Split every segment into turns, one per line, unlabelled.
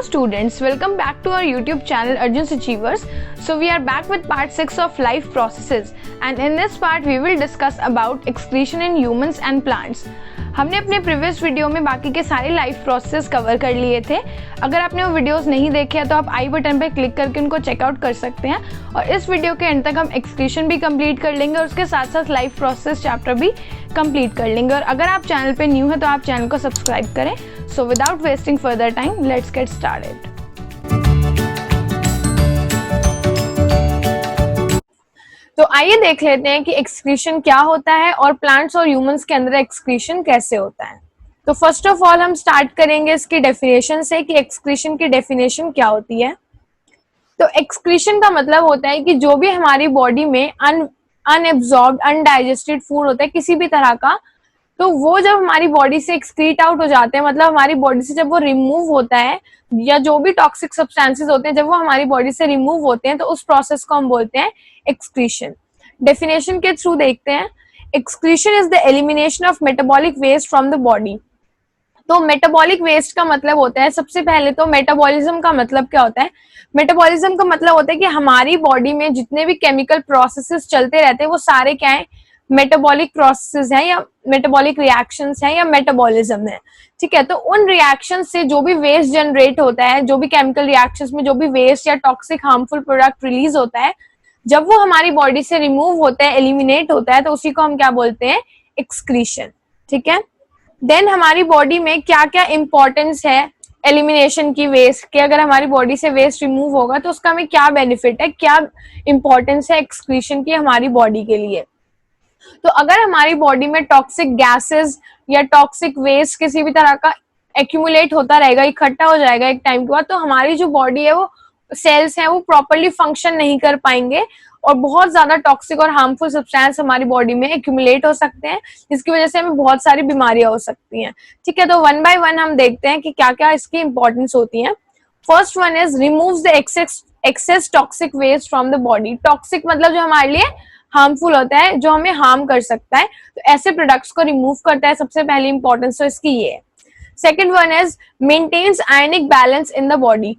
students, welcome back to our YouTube channel Arjun's Achievers. So we are back with part 6 of life processes, and in this part we will discuss about excretion in humans and plants. हमने अपने previous video में बाकी के सारे life process cover कर लिए थे. अगर आपने वो वीडियोस नहीं देखे हैं तो आप आई बटन पर क्लिक करके उनको चेकआउट कर सकते हैं. और इस वीडियो के एंड तक हम एक्सक्रीशन भी कंप्लीट कर लेंगे और उसके साथ साथ लाइफ प्रोसेस चैप्टर भी कंप्लीट कर लेंगे. और अगर आप चैनल पे न्यू है तो आप चैनल को सब्सक्राइब करें. So without wasting further time, let's get started. तो आइए देख लेते हैं कि एक्सक्रीशन क्या होता है और प्लांट्स और ह्यूमंस के अंदर एक्सक्रीशन कैसे होता है. तो फर्स्ट ऑफ ऑल हम स्टार्ट करेंगे इसकी डेफिनेशन से कि एक्सक्रीशन की डेफिनेशन क्या होती है. तो एक्सक्रीशन का मतलब होता है कि जो भी हमारी बॉडी में अनएब्जॉर्ब्ड अनडाइजेस्टेड फूड होता है किसी भी तरह का, तो वो जब हमारी बॉडी से एक्सक्रीट आउट हो जाते हैं, मतलब हमारी बॉडी से जब वो रिमूव होता है, या जो भी टॉक्सिक सब्सटेंसेस होते हैं जब वो हमारी बॉडी से रिमूव होते हैं, तो उस प्रोसेस को हम बोलते हैं एक्सक्रीशन. डेफिनेशन के थ्रू देखते हैं. Excretion is the elimination of metabolic waste from the body. तो मेटाबॉलिक वेस्ट का मतलब होता है, सबसे पहले तो मेटाबॉलिज्म का मतलब क्या होता है. मेटाबॉलिज्म का मतलब होता है कि हमारी बॉडी में जितने भी केमिकल प्रोसेसेस चलते रहते हैं वो सारे क्या है, मेटाबॉलिक प्रोसेसेस हैं या मेटाबॉलिक रिएक्शंस हैं या मेटाबॉलिज्म है. ठीक है. तो उन रिएक्शन से जो भी वेस्ट जनरेट होता है, जो भी केमिकल रिएक्शंस में जो भी वेस्ट या टॉक्सिक हार्मफुल प्रोडक्ट रिलीज होता है, जब वो हमारी बॉडी से रिमूव होता है, एलिमिनेट होता है, तो उसी को हम क्या बोलते हैं, एक्सक्रीशन. ठीक है. देन हमारी बॉडी में क्या क्या इंपॉर्टेंस है एलिमिनेशन की वेस्ट के. अगर हमारी बॉडी से वेस्ट रिमूव होगा तो उसका हमें क्या बेनिफिट है, क्या इंपॉर्टेंस है एक्सक्रीशन की हमारी बॉडी के लिए. तो अगर हमारी बॉडी में टॉक्सिक गैसेस या टॉक्सिक वेस्ट किसी भी तरह का एक्यूमुलेट होता रहेगा, इकट्ठा हो जाएगा एक टाइम के बाद, तो हमारी जो बॉडी है वो सेल्स हैं वो प्रॉपर्ली फंक्शन नहीं कर पाएंगे और बहुत ज्यादा टॉक्सिक और हार्मफुल सब्सटेंस हमारी बॉडी में एक्यूमुलेट हो सकते हैं, जिसकी वजह से हमें बहुत सारी बीमारियां हो सकती हैं. ठीक है. तो वन बाय वन हम देखते हैं कि क्या क्या इसकी इंपॉर्टेंस होती है. First one is removes the excess toxic waste from the body. Toxic मतलब जो हमारे लिए हार्मफुल होता है, जो हमें हार्म कर सकता है, तो ऐसे प्रोडक्ट्स को रिमूव करता है. सबसे पहली इंपॉर्टेंस तो इसकी ये है. Second one is maintains ionic balance in the body.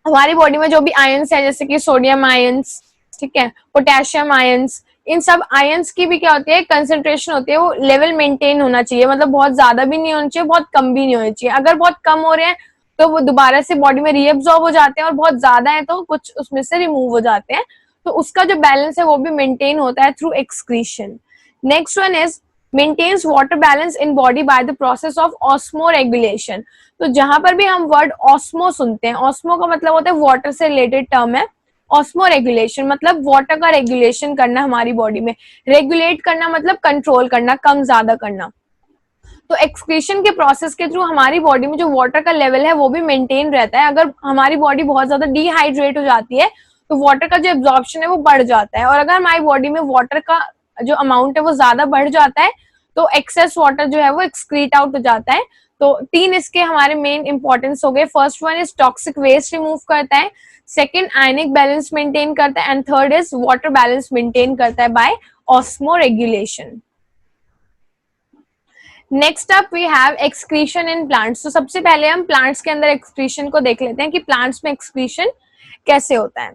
हमारी बॉडी में जो भी आयंस है, जैसे कि सोडियम आयंस, ठीक है, पोटेशियम आयंस, इन सब आयंस की भी क्या होती है, कंसंट्रेशन होती है, वो लेवल मेंटेन होना चाहिए. मतलब बहुत ज्यादा भी नहीं होना चाहिए, बहुत कम भी नहीं होना चाहिए. अगर बहुत कम हो रहे हैं तो वो दोबारा से बॉडी में रीएब्सॉर्ब हो जाते हैं, और बहुत ज्यादा है तो कुछ उसमें से रिमूव हो जाते हैं. तो उसका जो बैलेंस है वो भी मेंटेन होता है through excretion. Next one is maintains water balance in body by the process of osmoregulation. तो जहां पर भी हम वर्ड ऑस्मो सुनते हैं, ऑस्मो का मतलब होता है वाटर से रिलेटेड टर्म है. ऑस्मो रेगुलेशन मतलब वाटर का रेगुलेशन करना हमारी बॉडी में. रेगुलेट करना मतलब कंट्रोल करना, कम ज्यादा करना. तो एक्सक्रीशन के प्रोसेस के थ्रू हमारी बॉडी में जो वाटर का लेवल है वो भी मेंटेन रहता है. अगर हमारी बॉडी बहुत ज्यादा डिहाइड्रेट हो जाती है तो वाटर का जो एब्जॉर्प्शन है वो बढ़ जाता है, और अगर हमारी बॉडी में वाटर का जो अमाउंट है वो ज्यादा बढ़ जाता है तो एक्सेस वाटर जो है वो एक्सक्रीट आउट हो जाता है. तो तीन इसके हमारे मेन इंपॉर्टेंस हो गए. First one is toxic waste remove करता है, सेकंड आयनिक बैलेंस मेंटेन करता है, and third is water balance maintain करता है by osmoregulation. Next up we have excretion in plants. तो सबसे पहले हम प्लांट्स के अंदर एक्सक्रीशन को देख लेते हैं कि प्लांट्स में एक्सक्रीशन कैसे होता है.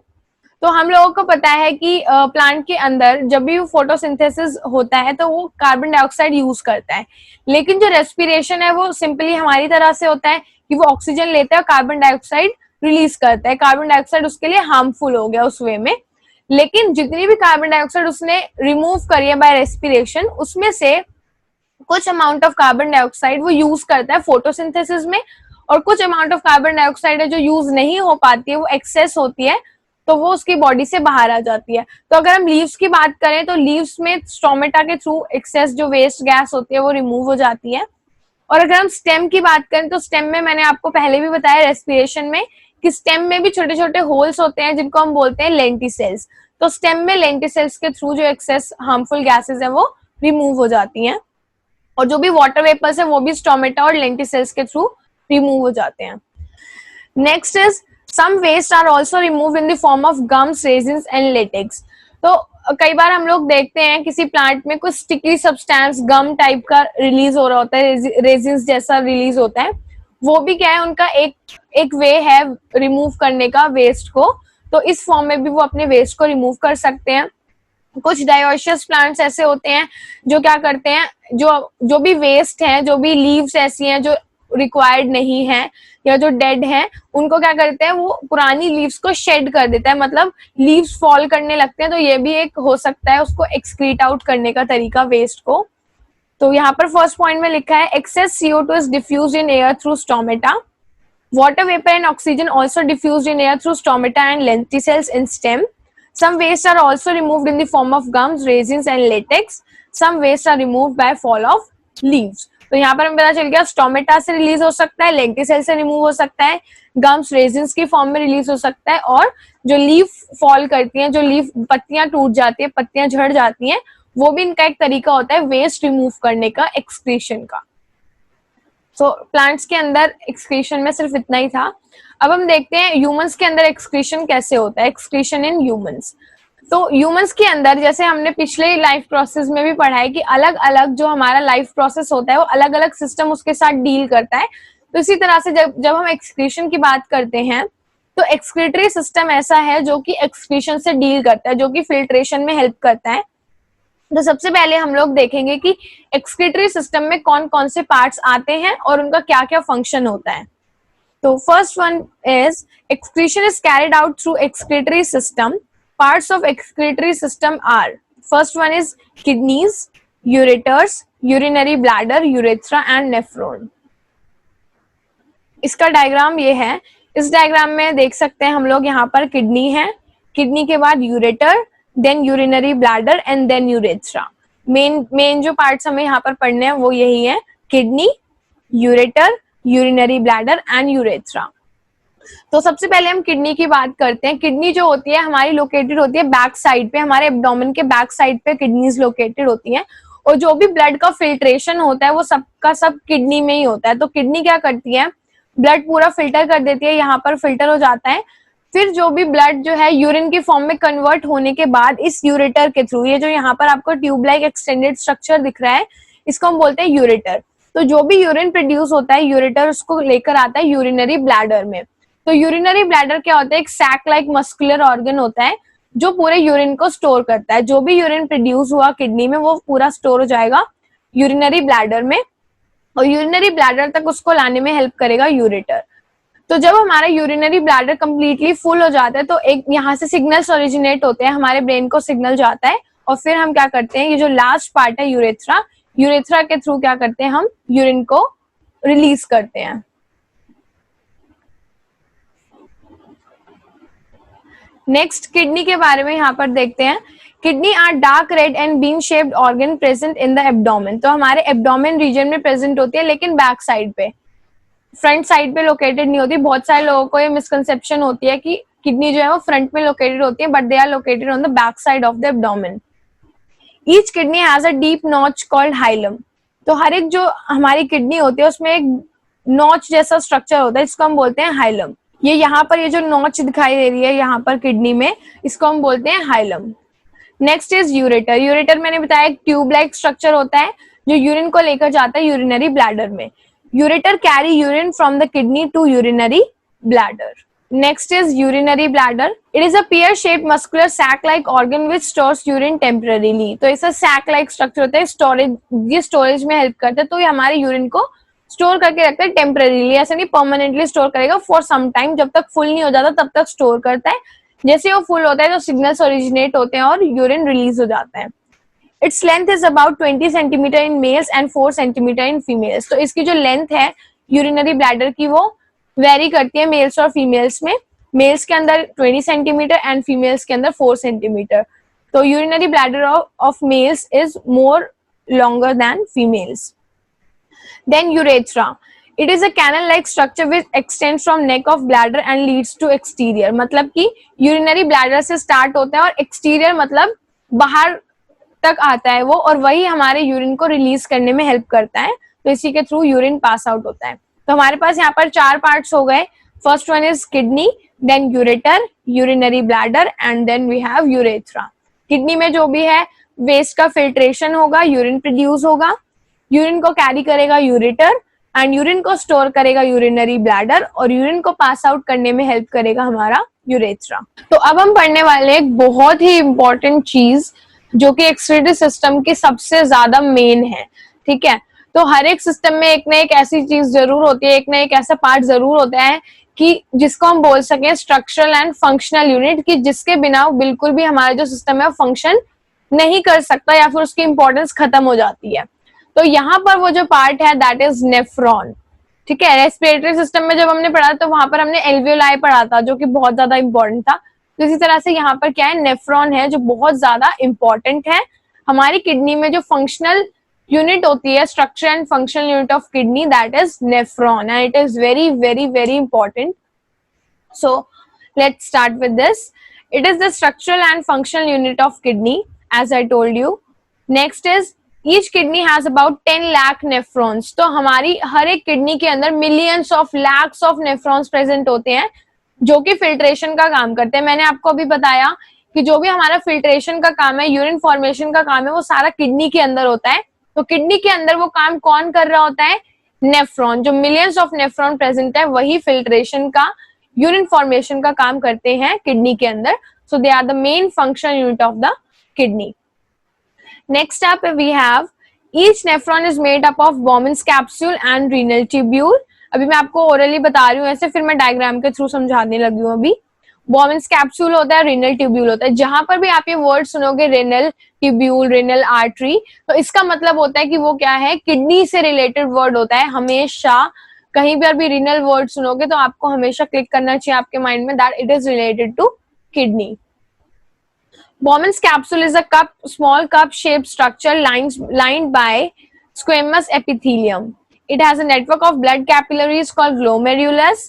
तो हम लोगों को पता है कि प्लांट के अंदर जब भी फोटोसिंथेसिस होता है तो वो कार्बन डाइऑक्साइड यूज करता है, लेकिन जो रेस्पिरेशन है वो सिंपली हमारी तरह से होता है कि वो ऑक्सीजन लेता है और कार्बन डाइऑक्साइड रिलीज करता है. कार्बन डाइऑक्साइड उसके लिए हार्मफुल हो गया उस वे में, लेकिन जितनी भी कार्बन डाइऑक्साइड उसने रिमूव करी है बाय रेस्पिरेशन, उसमें से कुछ अमाउंट ऑफ कार्बन डाइऑक्साइड वो यूज करता है फोटोसिंथेसिस में, और कुछ अमाउंट ऑफ कार्बन डाइऑक्साइड है जो यूज नहीं हो पाती है, वो एक्सेस होती है, तो वो उसकी बॉडी से बाहर आ जाती है. तो अगर हम लीव्स की बात करें तो लीव्स में स्टोमेटा के थ्रू एक्सेस जो वेस्ट गैस होती है वो रिमूव हो जाती है. और अगर हम स्टेम की बात करें तो स्टेम में मैंने आपको पहले भी बताया रेस्पिरेशन में कि स्टेम में भी छोटे छोटे होल्स होते हैं जिनको हम बोलते हैं लेंटिसेल्स. तो स्टेम में लेंटिसेल्स के थ्रू जो एक्सेस हार्मफुल गैसेस है वो रिमूव हो जाती हैं, और जो भी वाटर वेपर्स है वो भी स्टोमेटा और लेंटिसेल्स के थ्रू रिमूव हो जाते हैं. Next is some waste are also removed in the form of gums, resins and latex. तो कई बार हम लोग देखते हैं किसी प्लांट में कुछ स्टिकी सब्सटेंस गम टाइप का रिलीज हो रहा होता है, रेजिन्स जैसा रिलीज होता है, वो भी क्या है, उनका एक वे है रिमूव करने का वेस्ट को, तो इस फॉर्म में भी वो अपने वेस्ट को रिमूव कर सकते हैं। कुछ डायोशियस प्लांट्स ऐसे होते हैं जो क्या करते हैं, जो भी वेस्ट है, जो भी लीव्स ऐसी हैं जो रिक्वायर्ड नहीं है या जो डेड है, उनको क्या करते हैं, वो पुरानी लीव्स को शेड कर देता है, मतलब लीव्स फॉल करने लगते हैं, तो ये भी एक हो सकता है उसको एक्सक्रीट आउट करने का तरीका वेस्ट को। तो यहाँ पर फर्स्ट पॉइंट में लिखा है excess CO2 is diffused in air through stomata, water vapor and oxygen also diffused in air through stomata and lenticels in stem. Some wastes are also removed in the form of gums, resins and latex. Some wastes are removed by fall of leaves. तो यहाँ पर हमें पता चल गया stomata से release हो सकता है, लेंटिसेल से रिमूव हो सकता है, गम्स रेजिन्स की फॉर्म में रिलीज हो सकता है, और जो लीफ फॉल करती हैं, जो लीफ पत्तियां टूट जाती है, पत्तियां झड़ जाती हैं, वो भी इनका एक तरीका होता है वेस्ट रिमूव करने का, एक्सक्रीशन का। तो प्लांट्स के अंदर एक्सक्रीशन में सिर्फ इतना ही था। अब हम देखते हैं ह्यूमंस के अंदर एक्सक्रीशन कैसे होता है, एक्सक्रीशन इन ह्यूमंस। तो ह्यूमंस के अंदर जैसे हमने पिछले लाइफ प्रोसेस में भी पढ़ा है कि अलग अलग जो हमारा लाइफ प्रोसेस होता है वो अलग अलग सिस्टम उसके साथ डील करता है। तो इसी तरह से जब हम एक्सक्रीशन की बात करते हैं तो एक्सक्रीटरी सिस्टम ऐसा है जो कि एक्सक्रीशन से डील करता है, जो कि फिल्ट्रेशन में हेल्प करता है। तो सबसे पहले हम लोग देखेंगे कि एक्सक्रीटरी सिस्टम में कौन कौन से पार्ट्स आते हैं और उनका क्या क्या फंक्शन होता है। तो first one is excretion is carried out through excretory system. Parts of excretory system are, first one is kidneys, ureters, urinary bladder, urethra and nephron. इसका डायग्राम ये है। इस डायग्राम में देख सकते हैं हम लोग, यहाँ पर किडनी है, किडनी के बाद ureter, then urinary bladder and then urethra. Main जो पार्ट्स हमें यहाँ पर पढ़ने हैं वो यही है, kidney, ureter, urinary bladder and urethra. तो सबसे पहले हम किडनी की बात करते हैं। किडनी जो होती है हमारी लोकेटेड होती है बैक साइड पे, हमारे एब्डोमेन के बैक साइड पे किडनीज लोकेटेड होती हैं, और जो भी ब्लड का फिल्ट्रेशन होता है वो सबका सब किडनी में ही होता है। तो किडनी क्या करती है, ब्लड पूरा फिल्टर कर देती है, यहाँ पर फिल्टर हो जाता है, फिर जो भी ब्लड जो है यूरिन की फॉर्म में कन्वर्ट होने के बाद इस यूरेटर के थ्रू, ये जो यहाँ पर आपको ट्यूब लाइक एक्सटेंडेड स्ट्रक्चर दिख रहा है, इसको हम बोलते हैं यूरेटर। तो जो भी यूरिन प्रोड्यूस होता है यूरेटर उसको लेकर आता है यूरिनरी ब्लैडर में। तो यूरिनरी ब्लैडर क्या होता है, एक सैक लाइक मस्कुलर ऑर्गन होता है जो पूरे यूरिन को स्टोर करता है। जो भी यूरिन प्रोड्यूस हुआ किडनी में वो पूरा स्टोर हो जाएगा यूरिनरी ब्लैडर में, और यूरिनरी ब्लैडर तक उसको लाने में हेल्प करेगा यूरेटर। तो जब हमारा यूरिनरी ब्लैडर कंप्लीटली फुल हो जाता है तो एक यहाँ से सिग्नल्स ओरिजिनेट होते हैं, हमारे ब्रेन को सिग्नल जाता है, और फिर हम क्या करते हैं, ये जो लास्ट पार्ट है यूरेथ्रा, यूरेथ्रा के थ्रू क्या करते हैं, हम यूरिन को रिलीज करते हैं। नेक्स्ट किडनी के बारे में यहाँ पर देखते हैं। Kidney are dark red and bean shaped organ present in the abdomen. तो हमारे एब्डोमेन रीजन में प्रेजेंट होती है, लेकिन बैक साइड पे, फ्रंट साइड पे लोकेटेड नहीं होती। बहुत सारे लोगों को ये मिसकंसेप्शन होती है कि किडनी जो है वो फ्रंट में लोकेटेड होती है, but they are located on the back side of the abdomen. Each kidney has a deep notch called hilum. तो हर एक जो हमारी किडनी होती है उसमें एक नॉच जैसा स्ट्रक्चर होता है, इसको हम बोलते हैं हाइलम। ये यहाँ पर ये जो नॉच दिखाई दे रही है यहाँ पर किडनी में, इसको हम बोलते हैं hilum. Next is ureter. Ureter मैंने बताया एक ट्यूब लाइक स्ट्रक्चर होता है जो यूरिन को लेकर जाता है यूरिनरी ब्लैडर में। Ureter carry urine from the kidney to urinary bladder. Next is urinary bladder. It is a pear-shaped muscular sac-like organ which stores urine temporarily. तो ऐसा sac-like structure होता है, स्टोरेज, ये स्टोरेज में हेल्प करता है। तो ये हमारे यूरिन को स्टोर करके रखता है टेम्पररीली, ऐसे नहीं परमानेंटली स्टोर करेगा, फॉर सम टाइम, जब तक फुल नहीं हो जाता तब तक स्टोर करता है। जैसे वो फुल होता है तो सिग्नल्स ओरिजिनेट होते हैं और यूरिन रिलीज हो जाता है। Its length is about 20 centimeter in males and 4 centimeter in females. तो इसकी जो लेंथ है यूरिनरी ब्लैडर की वो वेरी करती है मेल्स और फीमेल्स में। मेल्स के अंदर 20 सेंटीमीटर एंड फीमेल्स के अंदर 4 सेंटीमीटर। तो urinary bladder of males is more longer than females. Then urethra. It is a canal-like structure which extends from neck of bladder and leads to exterior. मतलब कि urinary bladder से start होता है और exterior मतलब बाहर तक आता है वो, और वही हमारे यूरिन को रिलीज करने में हेल्प करता है। तो इसी के थ्रू यूरिन पास आउट होता है। तो हमारे पास यहाँ पर 4 पार्ट्स हो गए। First one is kidney, then ureter, urinary bladder and then we have urethra. Kidney में जो भी है वेस्ट का फिल्ट्रेशन होगा, यूरिन प्रोड्यूस होगा, यूरिन को कैरी करेगा यूरेटर एंड यूरिन को स्टोर करेगा यूरिनरी ब्लैडर और यूरिन को पास आउट करने में हेल्प करेगा हमारा यूरेथ्रा। तो अब हम पढ़ने वाले एक बहुत ही इंपॉर्टेंट चीज जो कि एक्सक्रीटरी सिस्टम की सबसे ज्यादा मेन है, ठीक है। तो हर एक सिस्टम में एक ना एक ऐसी चीज जरूर होती है, एक ना एक ऐसा पार्ट जरूर होता है कि जिसको हम बोल सकें स्ट्रक्चरल एंड फंक्शनल यूनिट, कि जिसके बिना बिल्कुल भी हमारा जो सिस्टम है फंक्शन नहीं कर सकता या फिर उसकी इंपॉर्टेंस खत्म हो जाती है। तो यहाँ पर वो जो पार्ट है दैट इज नेफ्रॉन, ठीक है। रेस्पिरेटरी सिस्टम में जब हमने पढ़ा तो वहां पर हमने एल्वियोलाई पढ़ा था जो कि बहुत ज्यादा इंपॉर्टेंट था। तो इसी तरह से यहाँ पर क्या है, नेफ्रॉन है जो बहुत ज्यादा इंपॉर्टेंट है। हमारी किडनी में जो फंक्शनल यूनिट होती है, structure and functional unit of kidney, that is nephron and it is very very very important. So let's start with this. It is the structural and functional unit of kidney, as I told you. Next is each kidney has about 10 lakh nephrons. तो हमारी हर एक kidney के अंदर millions of lakhs of nephrons present होते हैं जो कि filtration का काम करते हैं। मैंने आपको अभी बताया कि जो भी हमारा फिल्ट्रेशन का काम है, यूरिन फॉर्मेशन का काम है, वो सारा किडनी के अंदर होता है। तो किडनी के अंदर वो काम कौन कर रहा होता है, नेफ्रॉन। जो मिलियंस ऑफ नेफ्रॉन प्रेजेंट है वही फिल्ट्रेशन का, यूरिन फॉर्मेशन का काम करते हैं किडनी के अंदर। So they are the main functional unit of the kidney. Next up we have each nephron is made up of Bowman's capsule and renal tubule. अभी मैं आपको ओरली बता रही हूँ ऐसे, फिर मैं डायग्राम के थ्रू समझाने लगी हूँ। अभी बॉमन्स कैप्सूल होता है, रीनल ट्यूब्यूल होता है। जहां पर भी आप ये वर्ड सुनोगे रेनल ट्यूब्यूल, रेनल आर्टरी, तो इसका मतलब होता है कि वो क्या है, किडनी से रिलेटेड वर्ड होता है। हमेशा कहीं पर भी रीनल वर्ड सुनोगे तो आपको हमेशा क्लिक करना चाहिए आपके माइंड में that it is related to kidney. Bowman's capsule is a small cup-shaped structure lined by squamous epithelium. It has a network of blood capillaries called glomerulus.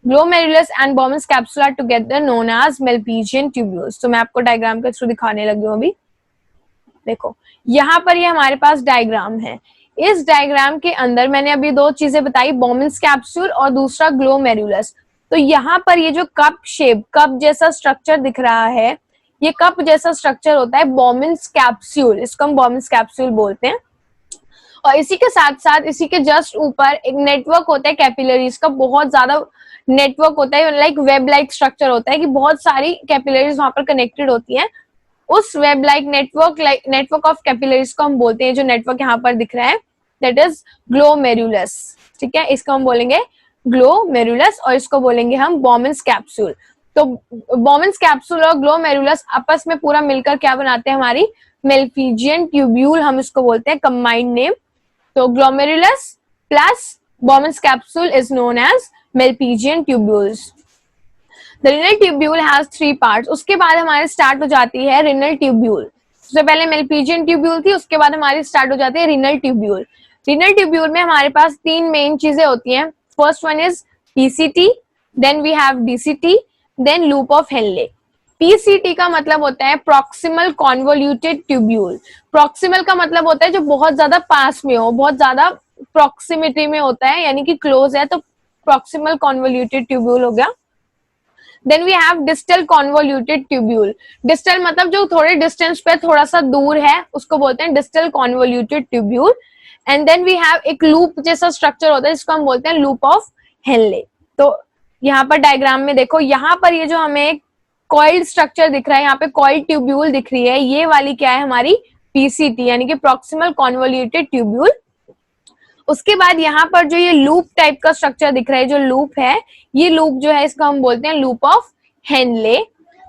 Glomerulus and Bowman's capsule are together known as Malpighian tubules. तो मैं आपको diagram के through दिखाने लगी हूँ अभी। देखो यहाँ पर ये हमारे पास डायग्राम है। इस डायग्राम के अंदर मैंने अभी दो चीजें बताई, Bowman's capsule और दूसरा glomerulus। तो यहाँ पर ये जो कप शेप, कप जैसा स्ट्रक्चर दिख रहा है, ये कप जैसा स्ट्रक्चर होता है Bowman's कैप्सूल, इसको हम Bowman's कैप्सूल बोलते हैं। और इसी के साथ साथ इसी के जस्ट ऊपर एक नेटवर्क होता है कैपिलरीज का, बहुत ज्यादा नेटवर्क होता है, लाइक वेब लाइक स्ट्रक्चर होता है कि बहुत सारी कैपिलरीज वहां पर कनेक्टेड होती हैं। उस web like network of capillaries को हम बोलते हैं, जो नेटवर्क यहाँ पर दिख रहा है दैट इज ग्लोमेरुलस, ठीक है। इसको हम बोलेंगे ग्लोमेरुलस और इसको बोलेंगे हम Bowman's कैप्सूल। तो Bowman's कैप्सूल और ग्लोमेरुलस आपस में पूरा मिलकर क्या बनाते हैं, हमारी Malpighian ट्यूब्यूल, हम इसको बोलते हैं कंबाइंड नेम। तो glomerulus plus Bowman's capsule is known as Malpighian tubules. The renal tubule has 3 parts. उसके बाद हमारे स्टार्ट हो जाती है renal tubule. सबसे पहले Malpighian tubule थी, उसके बाद हमारी स्टार्ट हो जाती है renal tubule. Renal tubule में हमारे पास 3 मेन चीजें होती हैं। First one is PCT, then we have DCT, then loop of Henle. PCT का मतलब होता है प्रॉक्सिमल कॉन्वोल्यूटेड ट्यूब्यूल। प्रॉक्सिमल का मतलब होता है जो बहुत ज्यादा पास में हो, बहुत ज्यादा प्रॉक्सिमिटी में होता है, यानी कि क्लोज है, तो प्रॉक्सिमल कॉन्वोल्यूटेड ट्यूब्यूल हो गया। Then we have distal convoluted tubule. Distal मतलब जो थोड़े डिस्टेंस पे थोड़ा सा दूर है, उसको बोलते हैं distal convoluted tubule. And then we have एक लूप जैसा स्ट्रक्चर होता है जिसको हम बोलते हैं लूप ऑफ हेनले। तो यहाँ पर डायग्राम में देखो, यहाँ पर ये जो हमें कॉइल्ड स्ट्रक्चर दिख रहा है, यहाँ पे कॉइल्ड ट्यूब्यूल दिख रही है, ये वाली क्या है, हमारी PCT यानी कि प्रॉक्सिमल कॉन्वोल्यूटेड ट्यूब्यूल। उसके बाद यहाँ पर जो ये लूप टाइप का स्ट्रक्चर दिख रहा है, जो लूप है, ये लूप जो है इसको हम बोलते हैं लूप ऑफ हेनले।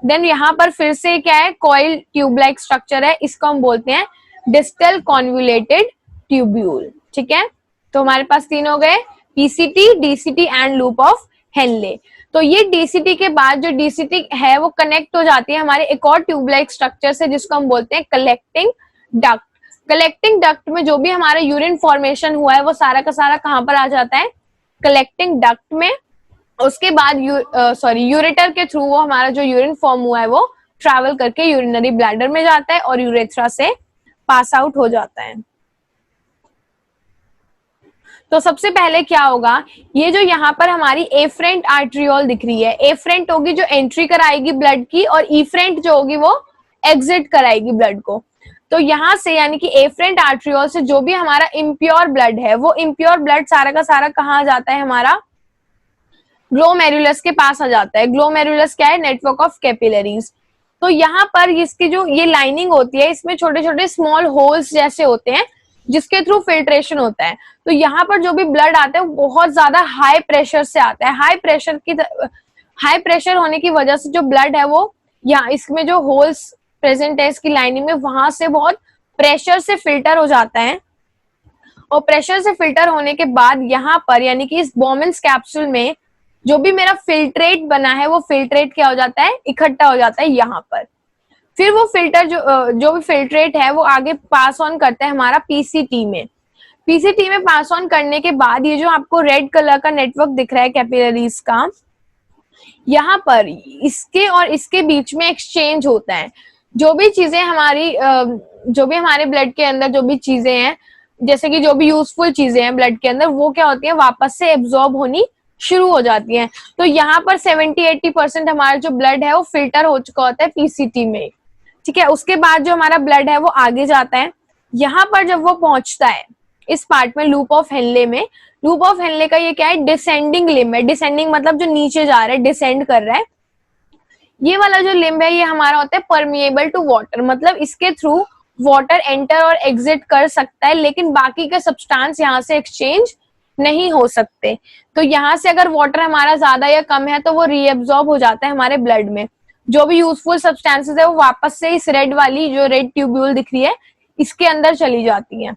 देन यहाँ पर फिर से क्या है, कॉइल ट्यूब लाइक स्ट्रक्चर है, इसको हम बोलते हैं डिस्टल कॉन्वोल्यूटेड ट्यूब्यूल, ठीक है। तो हमारे पास 3 हो गए, PCT, DCT and loop of Henley. तो ये DCT के बाद जो DCT है वो कनेक्ट हो जाती है हमारे एक और ट्यूब लाइक स्ट्रक्चर से जिसको हम बोलते हैं कलेक्टिंग डक्ट। कलेक्टिंग डक्ट में जो भी हमारा यूरिन फॉर्मेशन हुआ है वो सारा का सारा कहाँ पर आ जाता है, कलेक्टिंग डक्ट में। उसके बाद यूरेटर के थ्रू वो हमारा जो यूरिन फॉर्म हुआ है वो ट्रैवल करके यूरिनरी ब्लैडर में जाता है और यूरेथ्रा से पास आउट हो जाता है। तो सबसे पहले क्या होगा, ये जो यहाँ पर हमारी एफरेंट आर्ट्रियोल दिख रही है, एफरेंट होगी जो एंट्री कराएगी ब्लड की और ईफरेंट जो होगी वो एग्जिट कराएगी ब्लड को। तो यहाँ से यानी कि एफरेंट आर्ट्रियोल से जो भी हमारा इम्प्योर ब्लड है वो इम्प्योर ब्लड सारा का सारा कहाँ आ जाता है, हमारा ग्लोमेरुलस के पास आ जाता है। ग्लोमेरुलस क्या है, नेटवर्क ऑफ कैपिलरीज। तो यहाँ पर इसकी जो ये लाइनिंग होती है इसमें छोटे छोटे स्मॉल होल्स जैसे होते हैं जिसके थ्रू फिल्ट्रेशन होता है। तो यहाँ पर जो भी ब्लड आता है वो बहुत ज्यादा हाई प्रेशर से आता है। हाई प्रेशर होने की वजह से जो ब्लड है वो यहाँ इसमें जो होल्स प्रेजेंट है इसकी लाइनिंग में वहां से बहुत प्रेशर से फिल्टर हो जाता है। और प्रेशर से फिल्टर होने के बाद यहाँ पर यानी कि इस बोमेंस कैप्सूल में जो भी मेरा फिल्ट्रेट बना है वो फिल्ट्रेट क्या हो जाता है, इकट्ठा हो जाता है यहाँ पर। फिर वो फिल्टर जो भी फिल्ट्रेट है वो आगे पास ऑन करता है हमारा पीसीटी में। पीसीटी में पास ऑन करने के बाद ये जो आपको रेड कलर का नेटवर्क दिख रहा है कैपिलरीज का, यहाँ पर इसके और इसके बीच में एक्सचेंज होता है। जो भी चीजें हमारी जो भी हमारे ब्लड के अंदर जो भी चीजें हैं, जैसे कि जो भी यूजफुल चीजें हैं ब्लड के अंदर, वो क्या होती है वापस से एब्जॉर्ब होनी शुरू हो जाती हैं। तो यहाँ पर 70-80% हमारा जो ब्लड है वो फिल्टर हो चुका होता है पीसीटी में। ठीक है, उसके बाद जो हमारा ब्लड है वो आगे जाता है। यहाँ पर जब वो पहुंचता है इस पार्ट में लूप ऑफ हेनले में, लूप ऑफ हेनले का ये क्या है, डिसेंडिंग लिम्ब है। डिसेंडिंग मतलब जो नीचे जा रहा है, डिसेंड कर रहा है। ये वाला जो लिम्ब है ये हमारा होता है परमिएबल टू वाटर, मतलब इसके थ्रू वाटर एंटर और एग्जिट कर सकता है, लेकिन बाकी के सब्सटेंस यहाँ से एक्सचेंज नहीं हो सकते। तो यहाँ से अगर वाटर हमारा ज्यादा या कम है तो वो रीएब्सॉर्ब हो जाता है हमारे ब्लड में। जो भी यूजफुल सब्सटेंसेस है वो वापस से इस रेड वाली जो रेड ट्यूब्यूल दिख रही है इसके अंदर चली जाती है।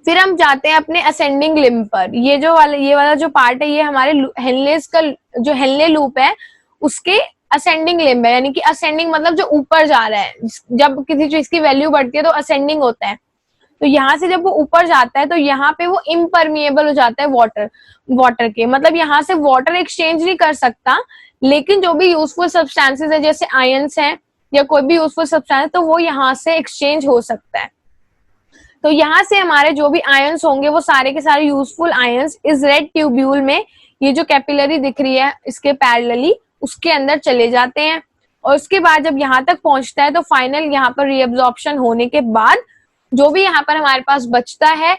फिर हम जाते हैं अपने असेंडिंग लिम्ब पर। ये वाला जो पार्ट है ये हमारे हेनलेस का जो हेनले लूप है उसके असेंडिंग लिम्ब है, यानी कि असेंडिंग मतलब जो ऊपर जा रहा है। जब किसी चीज की वैल्यू बढ़ती है तो असेंडिंग होता है। तो यहाँ से जब वो ऊपर जाता है तो यहाँ पे वो इम्परमिएबल हो जाता है वाटर के, मतलब यहाँ से वाटर एक्सचेंज नहीं कर सकता, लेकिन जो भी यूजफुल सब्सटेंसेस है जैसे आयंस है या कोई भी यूजफुल सब्सटेंस तो वो यहाँ से एक्सचेंज हो सकता है। तो यहाँ से हमारे जो भी आयंस होंगे वो सारे के सारे यूजफुल आयंस इस रेड ट्यूब्यूल में, ये जो कैपिलरी दिख रही है इसके पैरेलली, उसके अंदर चले जाते हैं। और उसके बाद जब यहाँ तक पहुंचता है तो फाइनल यहाँ पर रीअब्जॉर्प्शन होने के बाद जो भी यहाँ पर हमारे पास बचता है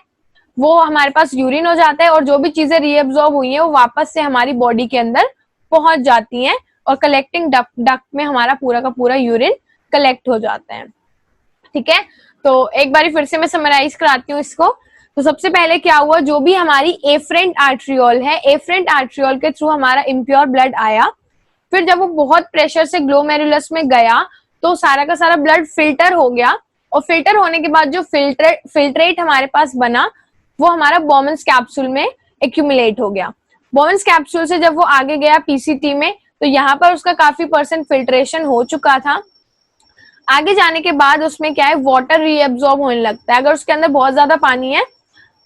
वो हमारे पास यूरिन हो जाता है। और जो भी चीजें रीअब्जॉर्ब हुई हैं वो वापस से हमारी बॉडी के अंदर पहुंच जाती हैं और कलेक्टिंग डक्ट में हमारा पूरा का पूरा यूरिन कलेक्ट हो जाता है। ठीक है, तो एक बार फिर से मैं समराइज कराती हूँ इसको। तो सबसे पहले क्या हुआ, जो भी हमारी एफरेंट आर्ट्रियोल है, एफरेंट आर्ट्रियोल के थ्रू हमारा इम्प्योर ब्लड आया। फिर जब वो बहुत प्रेशर से ग्लोमेरुलस में गया तो सारा का सारा ब्लड फिल्टर हो गया। और फिल्टर होने के बाद जो फिल्ट्रेट हमारे पास बना वो हमारा बोमेंस कैप्सूल में एक्यूमुलेट हो गया। बोमेंस कैप्सूल से जब वो आगे गया पीसीटी में तो यहाँ पर उसका काफी % फिल्ट्रेशन हो चुका था। आगे जाने के बाद उसमें क्या है, वाटर रीअब्सॉर्ब होने लगता है। अगर उसके अंदर बहुत ज्यादा पानी है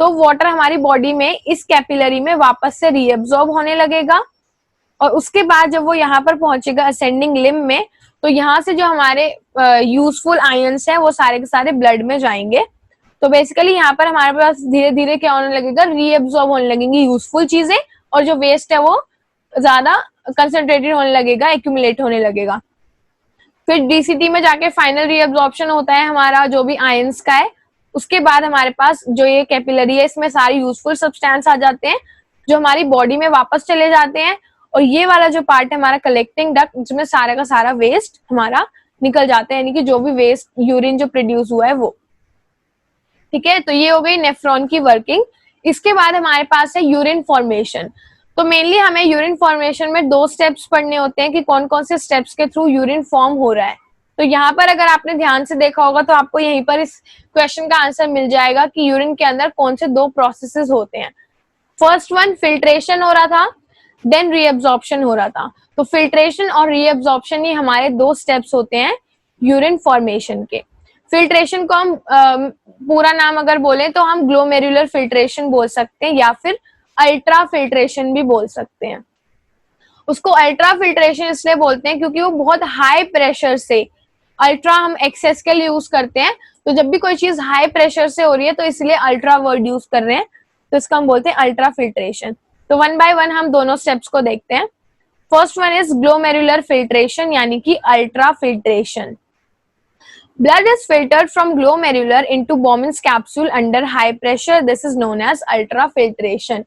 तो वाटर हमारी बॉडी में इस कैपिलरी में वापस से रीअब्सॉर्ब होने लगेगा। और उसके बाद जब वो यहाँ पर पहुंचेगा असेंडिंग लिम्ब में तो यहाँ से जो हमारे यूजफुल आयंस है वो सारे के सारे ब्लड में जाएंगे। तो बेसिकली यहाँ पर हमारे पास धीरे धीरे क्या होने लगेगा, रीअब्सॉर्ब होने लगेंगी यूजफुल चीजें, और जो वेस्ट है वो ज्यादा कंसंट्रेटेड होने लगेगा, एक्यूमुलेट होने लगेगा। फिर डीसीटी में जाके फाइनल रीअब्सॉर्प्शन होता है हमारा जो भी आयंस का है। उसके बाद हमारे पास जो ये कैपिलरी है इसमें सारे यूजफुल सब्सटेंस आ जाते हैं जो हमारी बॉडी में वापस चले जाते हैं। और ये वाला जो पार्ट है हमारा कलेक्टिंग डक्ट, जिसमें सारा का सारा वेस्ट हमारा निकल जाता है, यानी कि जो भी वेस्ट यूरिन जो प्रोड्यूस हुआ है वो। ठीक है, तो ये हो गई नेफ्रॉन की वर्किंग। इसके बाद हमारे पास है यूरिन फॉर्मेशन। तो मेनली हमें यूरिन फॉर्मेशन में 2 स्टेप्स पढ़ने होते हैं कि कौन कौन से स्टेप्स के थ्रू यूरिन फॉर्म हो रहा है। तो यहाँ पर अगर आपने ध्यान से देखा होगा तो आपको यहीं पर इस क्वेश्चन का आंसर मिल जाएगा कि यूरिन के अंदर कौन से 2 प्रोसेसेस होते हैं। फर्स्ट वन फिल्ट्रेशन हो रहा था, देन रीअब्सॉर्प्शन हो रहा था। तो फिल्ट्रेशन और रीअब्सॉर्प्शन ये हमारे 2 स्टेप्स होते हैं यूरिन फॉर्मेशन के। फिल्ट्रेशन को हम पूरा नाम अगर बोलें तो हम ग्लोमेरुलर फिल्ट्रेशन बोल सकते हैं या फिर अल्ट्रा फिल्ट्रेशन भी बोल सकते हैं। उसको अल्ट्रा फिल्ट्रेशन इसलिए बोलते हैं क्योंकि वो बहुत हाई प्रेशर से, अल्ट्रा हम एक्सेस के लिए यूज करते हैं, तो जब भी कोई चीज हाई प्रेशर से हो रही है तो इसलिए अल्ट्रा वर्ड यूज कर रहे हैं, तो इसका हम बोलते हैं अल्ट्रा फिल्ट्रेशन। तो 1 by 1 हम दोनों स्टेप्स को देखते हैं। First one is glomerular filtration यानी कि ultra filtration. Blood is filtered from glomerular into Bowman's capsule under high pressure. This is known as ultrafiltration.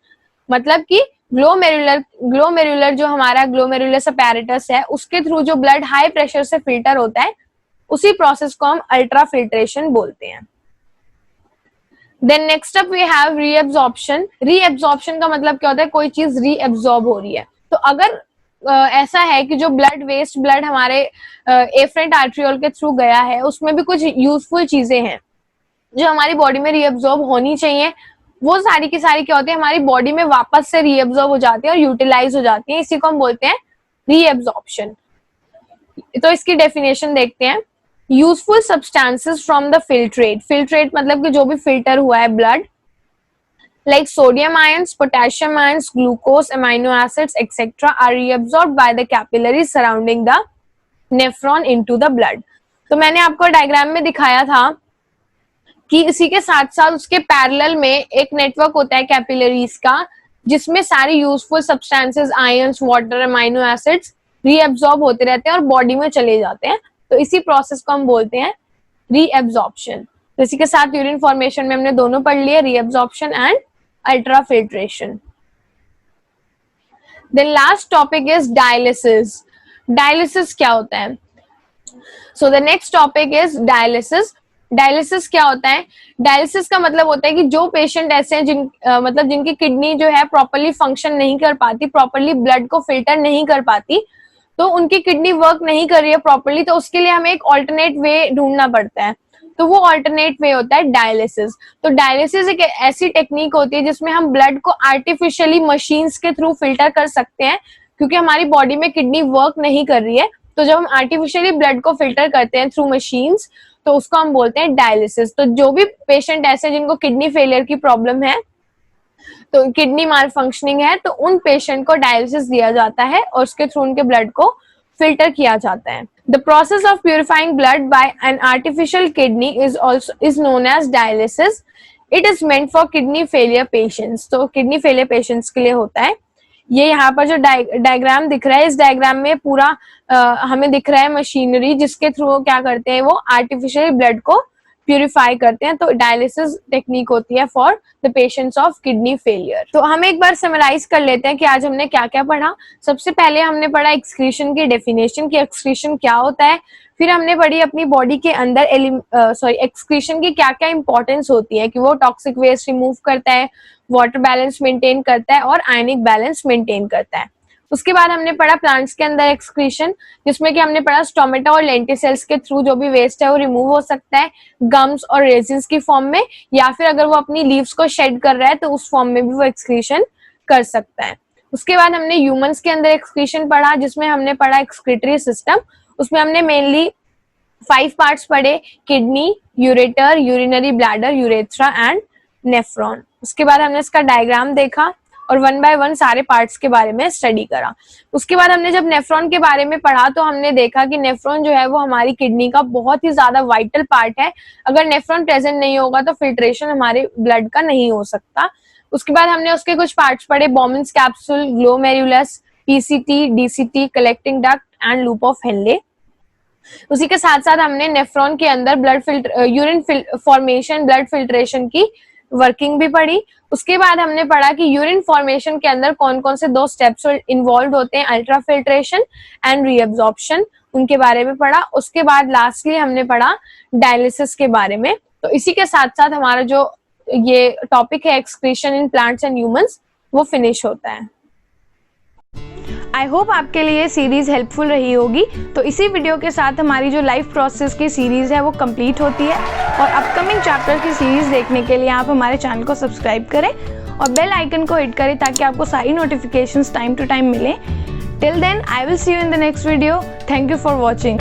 मतलब कि ग्लोमेरुलर जो हमारा ग्लोमेरुलस अपैरेटस है उसके थ्रू जो ब्लड हाई प्रेशर से फिल्टर होता है उसी प्रोसेस को हम अल्ट्राफिल्ट्रेशन बोलते हैं. Then next up we have reabsorption. Reabsorption का मतलब क्या होता है, कोई चीज रीएब्जॉर्ब हो रही है. तो अगर ऐसा है कि जो ब्लड वेस्ट ब्लड हमारे एफरेंट आर्ट्रियोल के थ्रू गया है उसमें भी कुछ यूजफुल चीजें हैं जो हमारी बॉडी में रीएब्जॉर्ब होनी चाहिए, वो सारी की सारी क्या होती है हमारी बॉडी में वापस से रीएब्जॉर्ब हो जाती है और यूटिलाइज हो जाती है. इसी को हम बोलते हैं रीएब्जॉर्प्शन. तो इसकी डेफिनेशन देखते हैं. Useful substances from the filtrate. Filtrate मतलब कि जो भी फिल्टर हुआ है blood, like sodium ions, potassium ions, glucose, amino acids, etc. are reabsorbed by the capillaries surrounding the nephron into the blood. तो मैंने आपको डायग्राम में दिखाया था कि इसी के साथ साथ उसके पैरेलल में एक नेटवर्क होता है कैपिलरीज का जिसमें सारी useful substances, ions, water, amino acids reabsorb होते रहते हैं और बॉडी में चले जाते हैं. तो इसी प्रोसेस को हम बोलते हैं रीएब्सॉर्प्शन. तो इसी के साथ यूरिन फॉर्मेशन में हमने दोनों पढ़ लिए, reabsorption and ultrafiltration. Then last topic is dialysis. Dialysis क्या होता है? So the next topic is dialysis. Dialysis क्या होता है? Dialysis का मतलब होता है कि जो पेशेंट ऐसे हैं मतलब जिनकी किडनी जो है प्रॉपरली फंक्शन नहीं कर पाती, प्रॉपरली ब्लड को फिल्टर नहीं कर पाती, तो उनकी किडनी वर्क नहीं कर रही है प्रॉपरली, तो उसके लिए हमें एक ऑल्टरनेट वे ढूंढना पड़ता है. तो वो ऑल्टरनेट वे होता है डायलिसिस. तो डायलिसिस एक ऐसी टेक्निक होती है जिसमें हम ब्लड को आर्टिफिशियली मशीन्स के थ्रू फिल्टर कर सकते हैं, क्योंकि हमारी बॉडी में किडनी वर्क नहीं कर रही है. तो जब हम आर्टिफिशियली ब्लड को फिल्टर करते हैं थ्रू मशीन्स तो उसको हम बोलते हैं डायलिसिस. तो जो भी पेशेंट ऐसे जिनको किडनी फेलियर की प्रॉब्लम है, तो किडनी माल फंक्शनिंग है, तो उन पेशेंट को डायलिसिस दिया जाता है और उसके थ्रू उनके ब्लड को फिल्टर किया जाता है. The process of purifying blood by an artificial kidney is known as dialysis. It is meant for kidney failure patients. तो kidney failure patients के लिए होता है. ये यहाँ पर जो डायग्राम दिख रहा है, इस डायग्राम में पूरा हमें दिख रहा है मशीनरी जिसके थ्रू क्या करते हैं वो आर्टिफिशियल ब्लड को प्यूरिफाई करते हैं. तो डायलिसिस टेक्निक होती है for the patients of kidney failure. तो हम एक बार समराइज कर लेते हैं कि आज हमने क्या क्या पढ़ा. सबसे पहले हमने पढ़ा एक्सक्रीशन की डेफिनेशन की, एक्सक्रीशन क्या होता है. फिर हमने पढ़ी अपनी बॉडी के अंदर एक्सक्रीशन की क्या क्या इंपॉर्टेंस होती है, कि वो टॉक्सिक वेस्ट रिमूव करता है, वाटर बैलेंस मेंटेन करता है और आयनिक बैलेंस मेंटेन करता है. उसके बाद हमने पढ़ा प्लांट्स के अंदर एक्सक्रीशन, जिसमें कि हमने पढ़ा स्टोमेटा और लेंटिसेल्स के थ्रू जो भी वेस्ट है वो रिमूव हो सकता है गम्स और रेजिन्स की फॉर्म में, या फिर अगर वो अपनी लीव्स को शेड कर रहा है तो उस फॉर्म में भी वो एक्सक्रीशन कर सकता है. उसके बाद हमने ह्यूमंस के अंदर एक्सक्रीशन पढ़ा, जिसमें हमने पढ़ा एक्सक्रीटरी सिस्टम. उसमें हमने मेनली 5 पार्ट्स पढ़े, kidney, ureter, urinary bladder, urethra and nephron. उसके बाद हमने इसका डायग्राम देखा और 1 बाय 1 सारे पार्ट्स के बारे में स्टडी करा. उसके बाद हमने जब नेफ्रॉन के बारे में पढ़ा तो हमने देखा कि नेफ्रॉन जो है वो हमारी किडनी का बहुत ही ज्यादा वाइटल पार्ट है. अगर नेफ्रॉन प्रेजेंट नहीं होगा तो फिल्ट्रेशन हमारे ब्लड का नहीं हो सकता. उसके बाद हमने उसके कुछ पार्ट्स पढ़े, Bowman's capsule, glomerulus, PCT, DCT, collecting duct and loop of Henle. उसी के साथ साथ हमने नेफ्रॉन के अंदर blood urine formation, blood filtration की वर्किंग भी पढ़ी. उसके बाद हमने पढ़ा कि यूरिन फॉर्मेशन के अंदर कौन कौन से 2 स्टेप्स इन्वॉल्व होते हैं, अल्ट्राफिल्ट्रेशन एंड रीएब्जॉर्प्शन, उनके बारे में पढ़ा. उसके बाद लास्टली हमने पढ़ा डायलिसिस के बारे में. तो इसी के साथ साथ हमारा जो ये टॉपिक है excretion in plants and humans वो फिनिश होता है. आई होप आपके लिए सीरीज हेल्पफुल रही होगी. तो इसी वीडियो के साथ हमारी जो लाइफ प्रोसेस की सीरीज है वो कंप्लीट होती है, और अपकमिंग चैप्टर की सीरीज देखने के लिए आप हमारे चैनल को सब्सक्राइब करें और बेल आइकन को हिट करें ताकि आपको सारी नोटिफिकेशंस टाइम टू टाइम मिले. Till then I will see you in the next video. Thank you for watching.